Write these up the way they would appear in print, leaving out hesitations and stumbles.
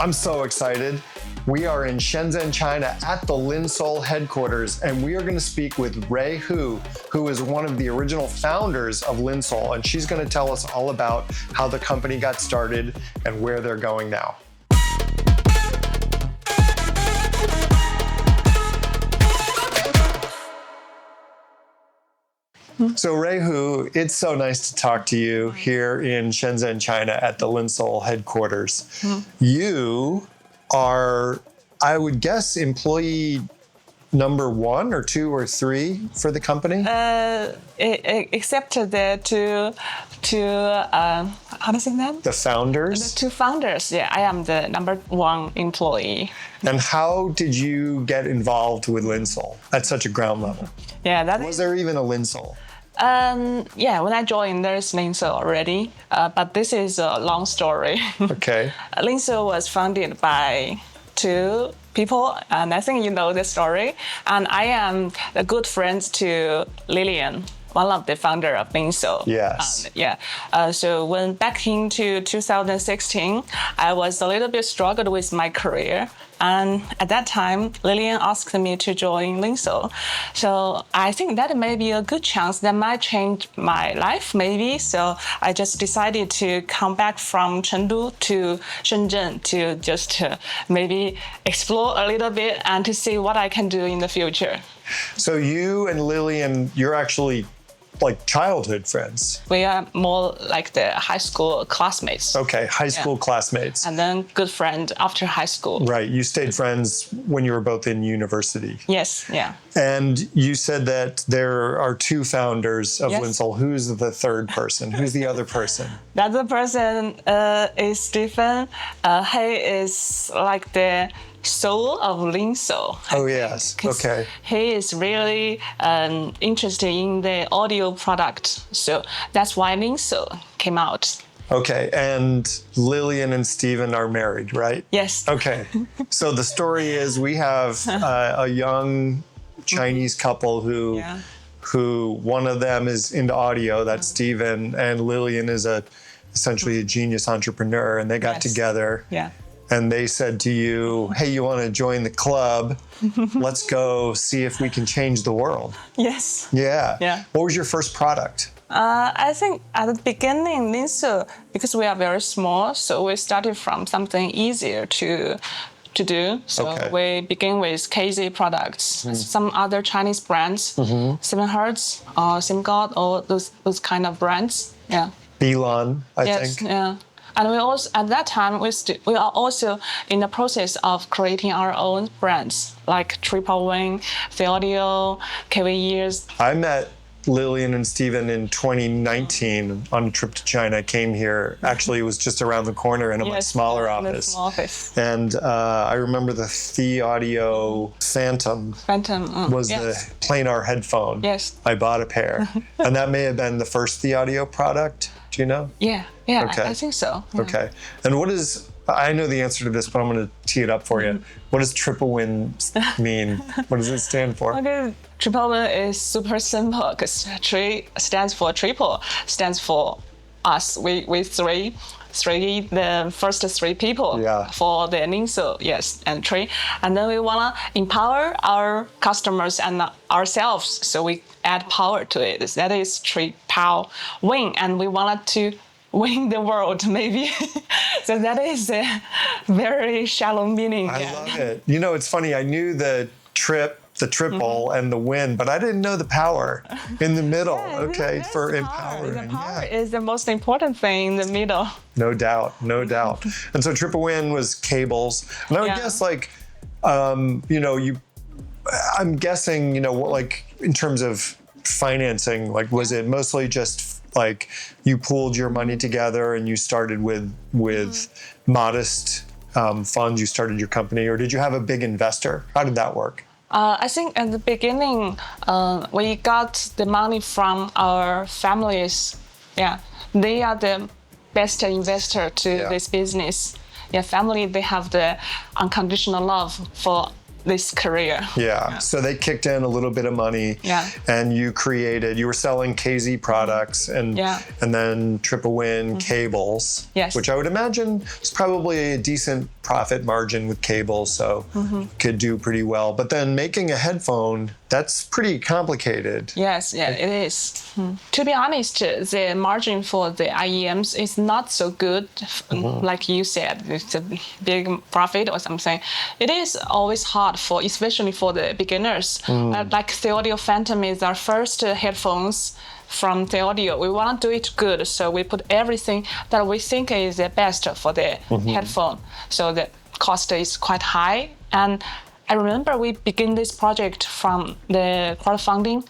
I'm so excited. We are in Shenzhen, China at the Linsoul headquarters, and we are going to speak with Ray Hu, who is one of the original founders of Linsoul, and she's going to tell us all about how the company got started and where they're going now. So Ray Hu, it's so nice to talk to you here in Shenzhen, China at the Linsoul headquarters. You are, I would guess, employee number 1 or 2 or 3 for the company? Except the two how to say that? The founders? The 2 founders, yeah. I am the number 1 employee. And how did you get involved with Linsoul at such a ground level? Yeah, Was there even a Linsoul? Yeah, when I joined, there's Linsoul already, but this is a long story. Okay. Linsoul was founded by 2 people, and I think you know the story. And I am a good friend to Lillian, one of the founder of Linsoul. Yes. So when back into 2016, I was a little bit struggled with my career. And at that time, Lillian asked me to join Linsoul. So I think that may be a good chance that might change my life, maybe. So I just decided to come back from Chengdu to Shenzhen to just maybe explore a little bit and to see what I can do in the future. So you and Lillian, you're actually like childhood friends. We are more like the high school classmates. Okay, high school classmates. And then good friend after high school. Right, you stayed friends when you were both in university. Yes, yeah. And you said that there are 2 founders of Yes. Linsoul. Who's the 3rd person? Who's the other person? The other person is Stephen. He is like the soul of Linsoul. Oh, yes. Okay. He is really interested in the audio product. So that's why Linsoul came out. Okay. And Lillian and Stephen are married, right? Yes. Okay. So the story is we have a young Chinese couple who one of them is into audio, that's Stephen, and Lillian is essentially a genius entrepreneur, and they got together. Yeah. And they said to you, hey, you want to join the club? Let's go see if we can change the world. Yes. Yeah. Yeah. What was your first product? I think at the beginning, Linsoul, because we are very small, so we started from something easier to do. So we begin with KZ products, some other Chinese brands, 7Hertz or ZiiGaat, or those kind of brands. Yeah. Belon, I think. Yes. Yeah. And we also, at that time, we are also in the process of creating our own brands, like Tripowin, Thieaudio, kiwi. I met Lillian and Stephen in 2019 on a trip to China. I came here. Actually, it was just around the corner in a much smaller office. And I remember the Thieaudio Phantom was the planar headphone. Yes. I bought a pair. And that may have been the first Thieaudio product. Do you know? Yeah, Okay. I think so. Yeah. Okay. And what is, I know the answer to this, but I'm going to tee it up for you. What does Tripowin mean? What does it stand for? Okay, Tripowin is super simple because stands for triple, stands for us. We three, the first 3 people for the Linsoul, yes, and 3. And then we want to empower our customers and ourselves, so we add power to it. That is Tripowin, and we wanted to win the world, maybe. So that is a very shallow meaning. I love it. You know, it's funny. I knew the triple and the win, but I didn't know the power in the middle. For empowering. The power is the most important thing in the middle. No doubt. And so Tripowin was cables. And I would guess, like, I'm guessing, like in terms of financing, like, was it mostly just like you pooled your money together and you started with modest funds, you started your company, or did you have a big investor? How did that work? I think at the beginning, we got the money from our families. Yeah, they are the best investor to this business. Yeah, family, they have the unconditional love for this career. Yeah. So they kicked in a little bit of money. Yeah. And you were selling KZ products and then Tripowin cables. Yes. Which I would imagine is probably a decent profit margin with cables, so could do pretty well. But then making a headphone, that's pretty complicated. Yes, yeah, it is. To be honest, the margin for the IEMs is not so good. Like you said, it's a big profit or something. It is always hard especially for the beginners. Like Thieaudio Phantom is our first headphones from Thieaudio. We want to do it good, so we put everything that we think is the best for the headphone. So the cost is quite high. And I remember we began this project from the crowdfunding.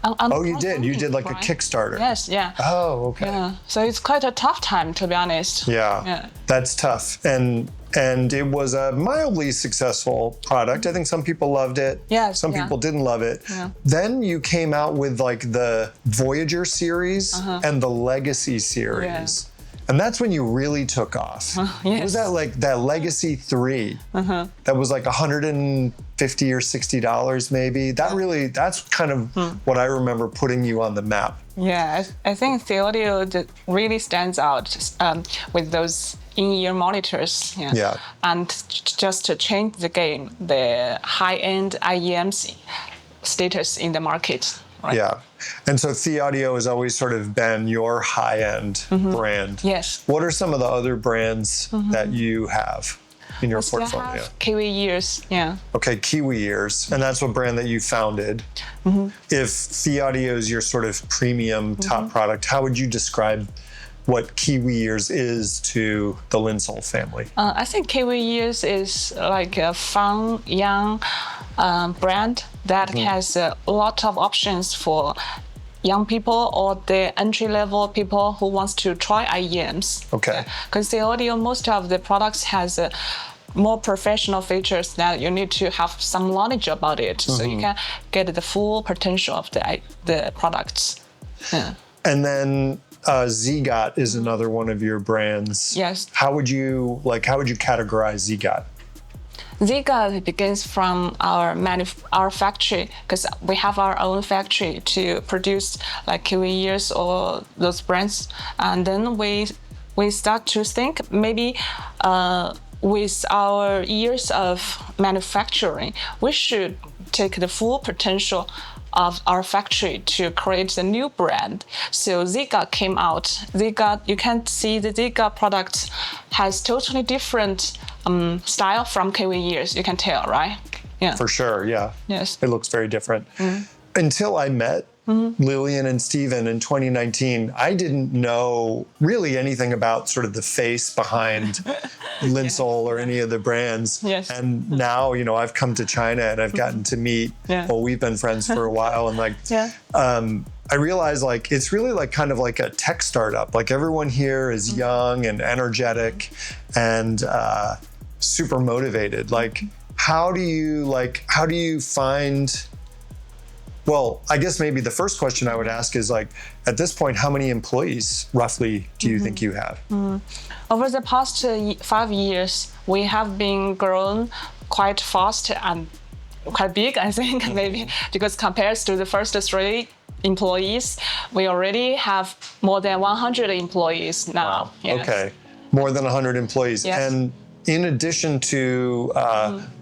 You did? You did like a Kickstarter? Yes, yeah. Oh, okay. Yeah. So it's quite a tough time, to be honest. Yeah. That's tough. And it was a mildly successful product. I think some people loved it. Yes. Some people didn't love it. Yeah. Then you came out with like the Voyager series and the Legacy series. Yeah. And that's when you really took off. Yes. Was that like that Legacy 3? That was like $150 or $60 maybe. That's kind of what I remember putting you on the map. Yeah, I think Thieaudio really stands out with those in-ear monitors. Yeah. And just to change the game, the high-end IEMs status in the market. Right? Yeah. And so Thieaudio has always sort of been your high-end brand. Yes. What are some of the other brands that you have in your portfolio? We have Kiwi ears, yeah. Okay, Kiwi ears. And that's what brand that you founded. If Thieaudio is your sort of premium top product, how would you describe what Kiwi ears is to the Linsoul family? I think Kiwi ears is like a fun, young brand that has a lot of options for young people or the entry-level people who wants to try IEMs. Okay. Because Thieaudio, most of the products has more professional features that you need to have some knowledge about it, so you can get the full potential of the products. Yeah. And then ZiiGaat is another one of your brands. Yes. How would you categorize ZiiGaat? ZiiGaat begins from our factory, because we have our own factory to produce like Kiwi ears or those brands. And then we start to think maybe with our years of manufacturing, we should take the full potential of our factory to create a new brand. So ZiiGaat came out. ZiiGaat, you can see the ZiiGaat product has totally different style from Kiwi ears. You can tell, right? Yeah. For sure, yeah. Yes. It looks very different. Until I met Lillian and Steven in 2019, I didn't know really anything about sort of the face behind Linsoul or any of the brands. Yes. And now, I've come to China and I've gotten to meet, well, we've been friends for a while, and I realize like it's really like kind of like a tech startup. Like everyone here is young and energetic and super motivated. Like how do you find, well, I guess maybe the first question I would ask is like, at this point, how many employees roughly do you think you have? Over the past 5 years, we have been grown quite fast and quite big, I think, maybe, because compared to the first 3 employees, we already have more than 100 employees now. Wow. Yes. Okay, more than 100 employees. Yes. And in addition to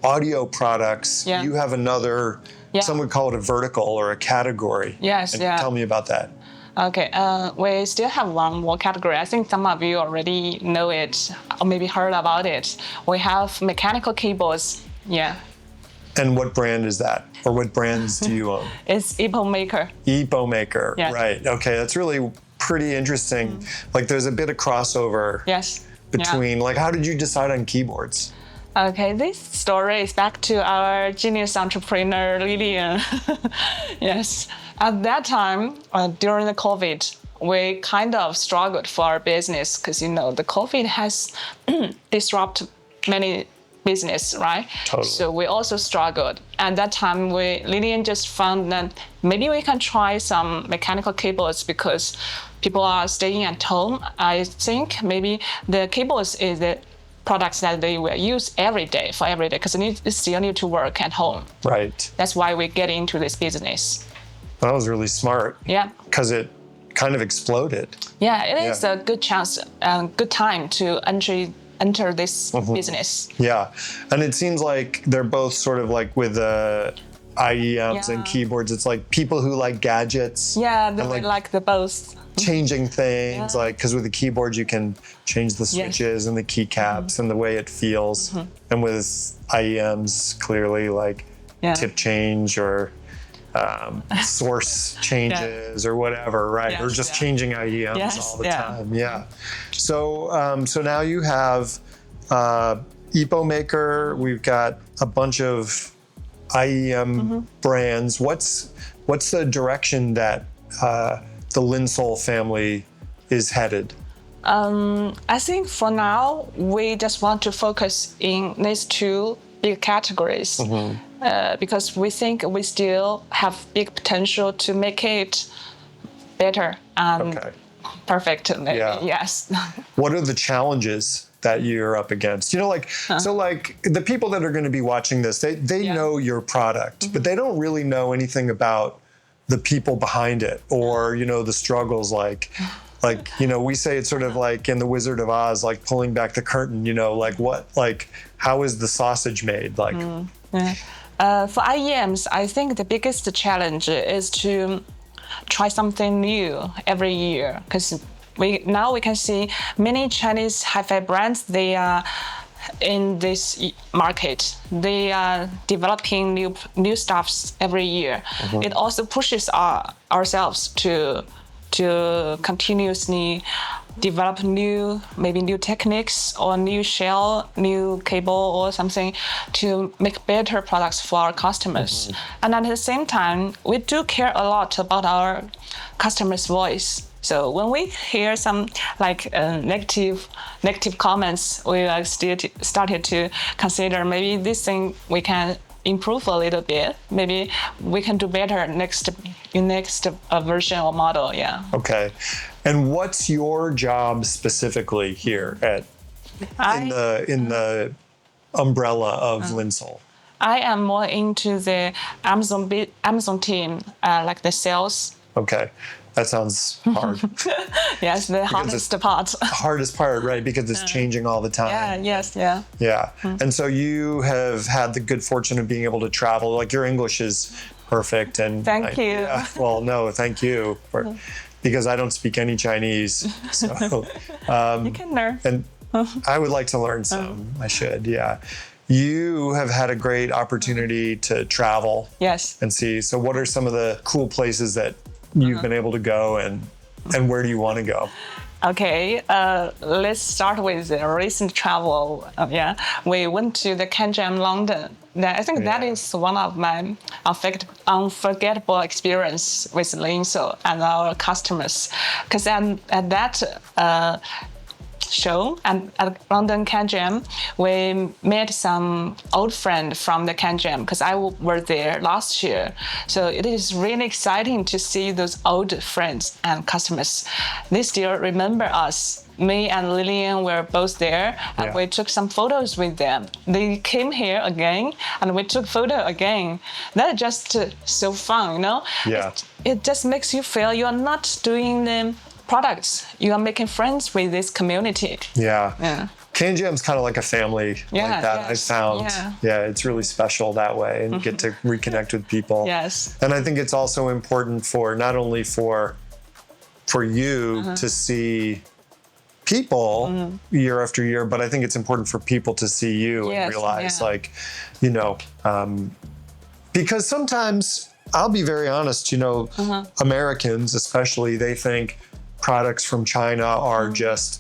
audio products, you have another, some would call it a vertical or a category. Yes, Tell me about that. Okay, we still have one more category. I think some of you already know it or maybe heard about it. We have mechanical keyboards. Yeah. And what brand is that? Or what brands do you own? It's earphone. Earphone, yes. Right. Okay, that's really pretty interesting. Like there's a bit of crossover between, like how did you decide on keyboards? Okay, this story is back to our genius entrepreneur, Lillian. Yes. At that time, during the COVID, we kind of struggled for our business because, the COVID has disrupted many business, right? Totally. So we also struggled. At that time, Lillian just found that maybe we can try some mechanical keyboards because people are staying at home. I think maybe the keyboards is products that they will use every day because they still need to work at home. Right. That's why we get into this business. That was really smart. Yeah. Because it kind of exploded. Yeah, it is a good chance, good time to enter this business. Yeah, and it seems like they're both sort of like with IEMs and keyboards. It's like people who like gadgets. Yeah, they like the both. Changing things, like, because with the keyboard you can change the switches and the keycaps and the way it feels. And with IEMs, clearly like tip change or source changes or whatever, right? Or just changing IEMs all the time. Yeah. So now you have EPO Maker. We've got a bunch of IEM brands. What's the direction that the Linsoul family is headed? I think for now, we just want to focus in these two big categories because we think we still have big potential to make it better and perfect. Maybe. Yeah. Yes. What are the challenges that you're up against? So like the people that are going to be watching this, they know your product, but they don't really know anything about the people behind it or, the struggles like, we say it's sort of like in The Wizard of Oz, like pulling back the curtain, how is the sausage made? Like, for IEMs, I think the biggest challenge is to try something new every year because we can see many Chinese hi-fi brands, they are in this market. They are developing new stuffs every year. It also pushes ourselves to continuously develop new techniques or new shell, new cable or something to make better products for our customers. And at the same time, we do care a lot about our customers' voice. So when we hear some negative comments, we started to consider maybe this thing we can improve a little bit. Maybe we can do better next version or model. Yeah. Okay. And what's your job specifically here in the umbrella of Linsoul? I am more into the Amazon team, like the sales. Okay. That sounds hard. Yes, the hardest part. Hardest part, right? Because it's changing all the time. Yeah. And so you have had the good fortune of being able to travel. Like your English is perfect. And thank you. Yeah, well, no, thank you because I don't speak any Chinese. So you can learn. And I would like to learn some. I should. Yeah. You have had a great opportunity to travel. Yes. And see. So what are some of the cool places that you've been able to go and where do you want to go? Okay, let's start with the recent travel. We went to the CanJam London. I think that is one of my unforgettable experience with Linsoul and our customers. Because at that show and at London CanJam, we met some old friend from the CanJam because I were there last year. So it is really exciting to see those old friends and customers. They still remember us. Me and Lillian were both there and we took some photos with them. They came here again and we took photo again. That's just so fun, Yeah. It just makes you feel you're not doing the products. You are making friends with this community. Yeah. CanJam's kind of like a family like that, I found. Yeah, it's really special that way and get to reconnect with people. Yes. And I think it's also important for not only for you to see people year after year, but I think it's important for people to see you and realize because sometimes I'll be very honest, Americans especially, they think products from China are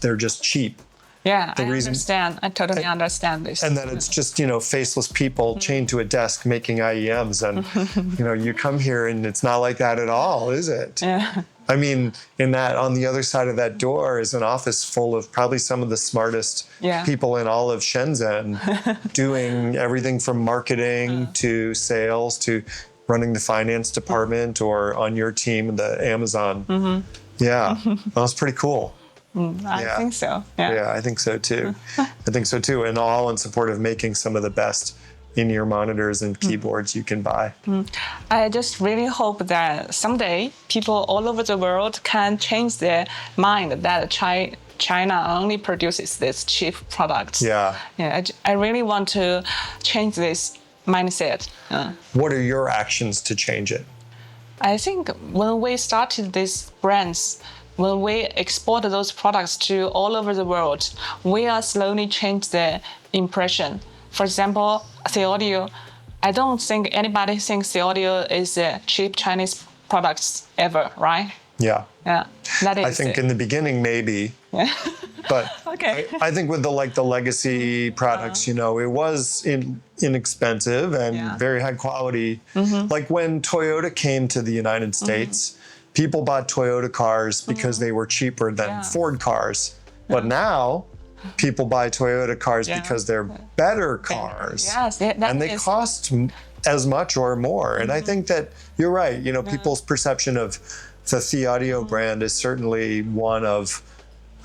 they're just cheap. Yeah, I totally understand this. And then it's just, faceless people chained to a desk making IEMs. And, you come here and it's not like that at all, is it? Yeah. I mean, on the other side of that door is an office full of probably some of the smartest people in all of Shenzhen doing everything from marketing to sales to running the finance department or on your team, the Amazon. Yeah, that was pretty cool. I think so. Yeah, I think so too. I think so too. And all in support of making some of the best in-ear monitors and keyboards you can buy. I just really hope that someday people all over the world can change their mind that China only produces these cheap products. Yeah. I really want to change this mindset. What are your actions to change it? I think when we started these brands, when we export those products to all over the world, we are slowly change the impression. For example, Thieaudio, I don't think anybody thinks Thieaudio is a cheap Chinese products ever, right? Yeah. Yeah. That is I think in the beginning maybe. Yeah. But okay. I think with the legacy products, it was inexpensive and very high quality. Like when Toyota came to the United States, people bought Toyota cars because they were cheaper than Ford cars. But now people buy Toyota cars because they're better cars. Yes, and they cost as much or more. And I think that you're right. People's perception of the Thieaudio brand is certainly one of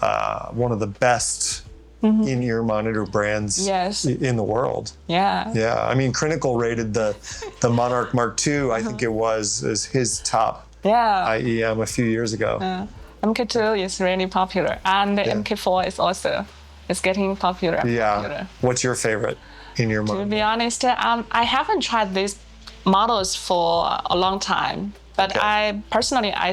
the best in-ear monitor brands in the world. Yeah. Yeah. I mean, Clinical rated the Monarch Mark II, I think it was, as his top IEM a few years ago. MK2 is really popular, and the MK4 is also getting popular. Yeah. What's your favorite in-ear monitor? To be honest, I haven't tried these models for a long time, but I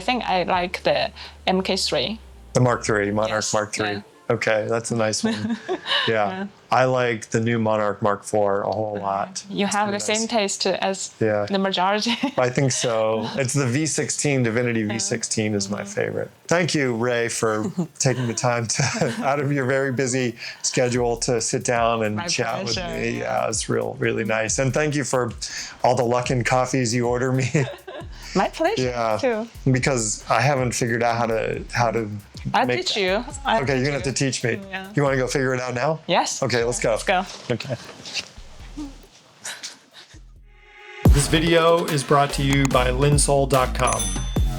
think I like the MK3. The Mark III, Monarch Mark III. Yeah. Okay, that's a nice one. Yeah. I like the new Monarch Mark IV a whole lot. You have the same taste as the majority. I think so. It's the V16, Divinity V16 is my favorite. Thank you, Ray, for taking the time out of your very busy schedule to sit down and chat with me. Yeah, it's really nice. And thank you for all the Luckin coffees you order me. My pleasure, too. Because I haven't figured out how to I'll teach you. Okay, you're going to have to teach me. Yeah. You want to go figure it out now? Yes. Okay, let's go. Let's go. Okay. This video is brought to you by Linsoul.com.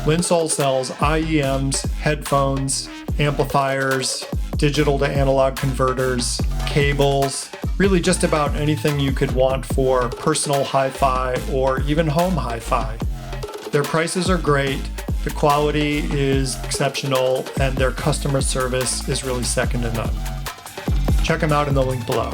Linsoul sells IEMs, headphones, amplifiers, digital to analog converters, cables, really just about anything you could want for personal hi-fi or even home hi-fi. Their prices are great. The quality is exceptional, and their customer service is really second to none. Check them out in the link below.